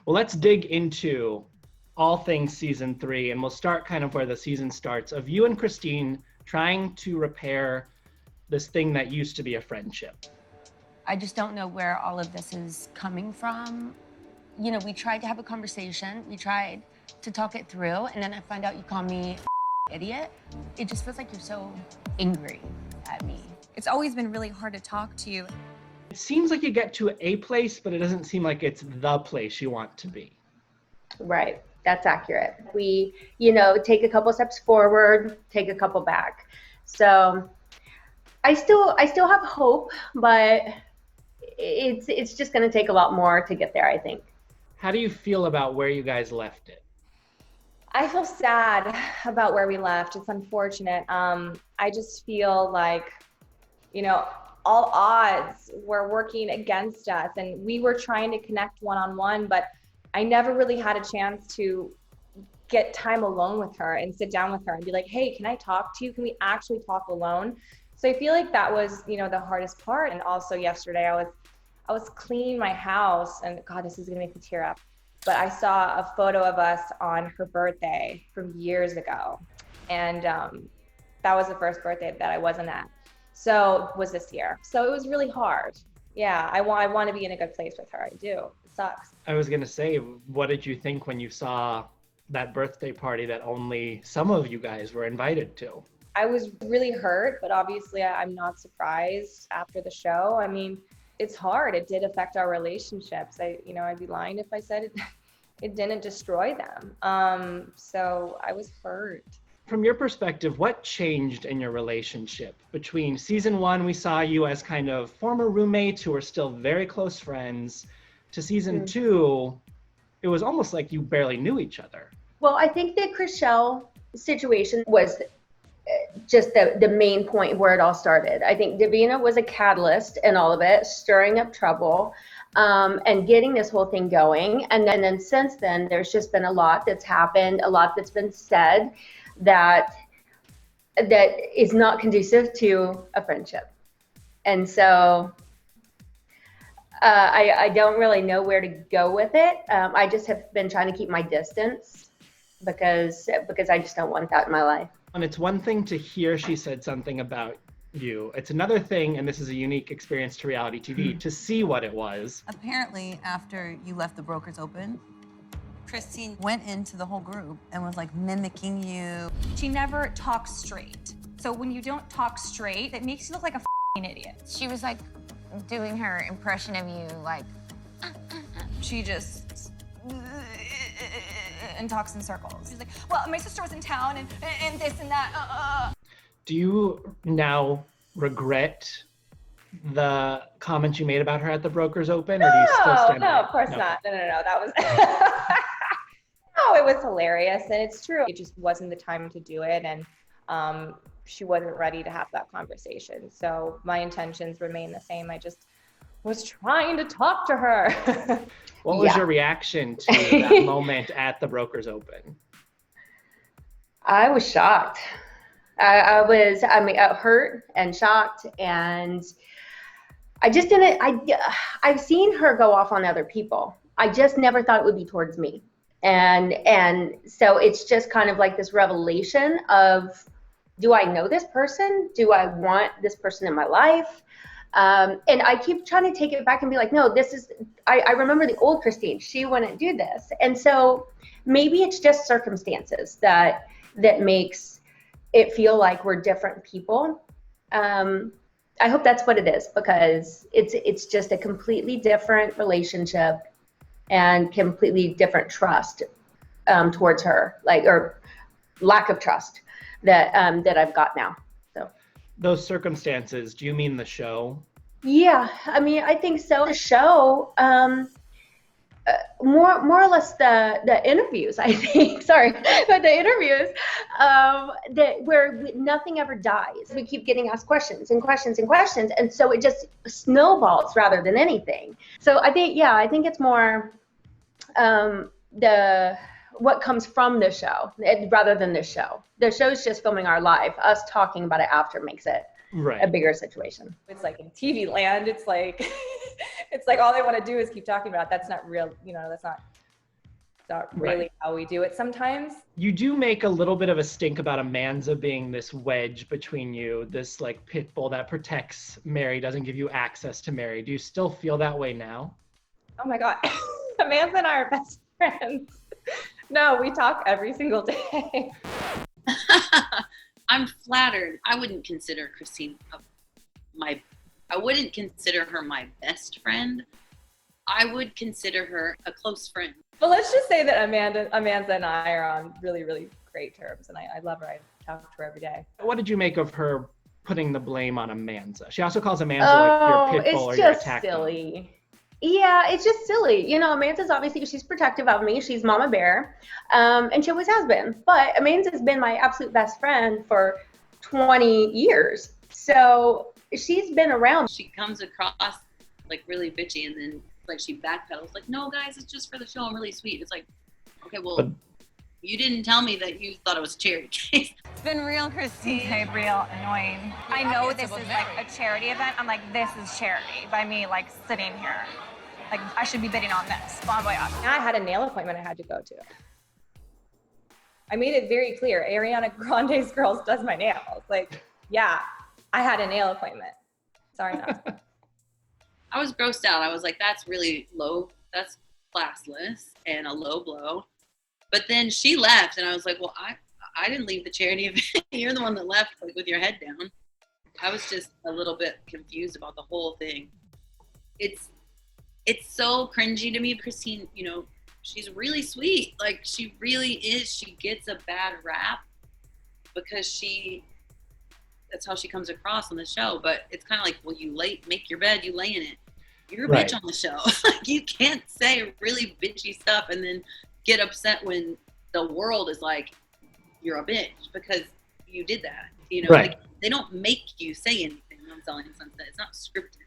Well, let's dig into all things season 3, and we'll start kind of where the season starts, of you and Christine trying to repair this thing that used to be a friendship. I just don't know where all of this is coming from. You know, we tried to have a conversation, we tried to talk it through, and then I find out you call me idiot. It just feels like you're so angry at me. It's always been really hard to talk to you. It seems like you get to a place, but it doesn't seem like it's the place you want to be. Right, that's accurate. We, take a couple steps forward, take a couple back. So I still have hope, but it's just going to take a lot more to get there, I think. How do you feel about where you guys left it? I feel sad about where we left. It's unfortunate. I just feel like, all odds were working against us, and we were trying to connect one-on-one, but I never really had a chance to get time alone with her and sit down with her and be like, hey, can I talk to you? Can we actually talk alone? So I feel like that was, the hardest part. And also yesterday I was cleaning my house, and God, this is gonna make me tear up. But I saw a photo of us on her birthday from years ago. And that was the first birthday that I wasn't at. So was this year. So it was really hard. Yeah, I want to be in a good place with her. I do. It sucks. I was gonna say, what did you think when you saw that birthday party that only some of you guys were invited to? I was really hurt, but obviously I'm not surprised after the show. I mean, it's hard. It did affect our relationships. I'd be lying if I said it didn't destroy them. So I was hurt. From your perspective, what changed in your relationship? Between season 1, we saw you as kind of former roommates who were still very close friends, to season 2, it was almost like you barely knew each other. Well, I think the Chrishell situation was just the main point where it all started. I think Davina was a catalyst in all of it, stirring up trouble, and getting this whole thing going. And then since then, there's just been a lot that's happened, a lot that's been said that is not conducive to a friendship. And so I don't really know where to go with it. I just have been trying to keep my distance because I just don't want that in my life. And it's one thing to hear she said something about you. It's another thing, and this is a unique experience to reality TV, to see what it was. Apparently, after you left the Brokers Open, Christine went into the whole group and was like mimicking you. She never talks straight. So when you don't talk straight, it makes you look like a f***ing idiot. She was like doing her impression of you, like, She just and talks in circles. She's like, well, my sister was in town and this and that. Do you now regret the comments you made about her at the Brokers Open, or do you still stand No, by it? of course not. No. That was no, it was hilarious, and it's true. It just wasn't the time to do it, and she wasn't ready to have that conversation. So my intentions remain the same. I just was trying to talk to her. What was your reaction to that moment at the Brokers Open? I was shocked. I was hurt and shocked, and I just didn't. I've seen her go off on other people. I just never thought it would be towards me, and so it's just kind of like this revelation of, do I know this person? Do I want this person in my life? And I keep trying to take it back and be like, no, this is. I remember the old Christine. She wouldn't do this, and so maybe it's just circumstances that makes it feel like we're different people. I hope that's what it is, because it's just a completely different relationship and completely different trust towards her, or lack of trust that I've got now. So those circumstances, do you mean the show? Yeah, I mean, I think so. The show, more or less the interviews, I think. Sorry, but the interviews where nothing ever dies. We keep getting asked questions and questions and questions, and so it just snowballs rather than anything. So I think it's more what comes from the show rather than the show. The show's just filming our life. Us talking about it after makes it a bigger situation. It's like in TV land, it's like all they want to do is keep talking about it. That's not real, that's not not really how we do it sometimes. You do make a little bit of a stink about Amanza being this wedge between you, this like pit bull that protects Mary, doesn't give you access to Mary. Do you still feel that way now? Oh my God. Amanza and I are best friends. No, we talk every single day. I'm flattered. I wouldn't consider Christine I wouldn't consider her my best friend. I would consider her a close friend. But let's just say that Amanza and I are on really, really great terms, and I love her. I talk to her every day. What did you make of her putting the blame on Amanza? She also calls Amanza like your pit bull or your attack dog. It's just silly. Yeah, it's just silly. You know, Amanza's obviously, she's protective of me. She's Mama Bear, and she always has been. But Amanza's been my absolute best friend for 20 years. So she's been around. She comes across like really bitchy, and then like she backpedals like, no guys, it's just for the show, I'm really sweet. It's like, okay, well, you didn't tell me that you thought it was a charity case. It's been real, Christine. Okay, real annoying. I know this is like a charity event. I'm like, this is charity by me like sitting here. Like I should be bidding on this. Bon voyage. I had a nail appointment I had to go to. I made it very clear. Ariana Grande's Girls does my nails. Like, yeah, I had a nail appointment. Sorry, no. I was grossed out. I was like, that's really low. That's classless and a low blow. But then she left, and I was like, well, I didn't leave the charity event. You're the one that left like with your head down. I was just a little bit confused about the whole thing. It's so cringy to me. Christine, you know, she's really sweet. Like, she really is. She gets a bad rap because that's how she comes across on the show. But it's kind of like, well, make your bed, you lay in it. You're a bitch on the show. Like, you can't say really bitchy stuff and then get upset when the world is like, you're a bitch because you did that. You know, like, they don't make you say anything on Selling Sunset. It's not scripted.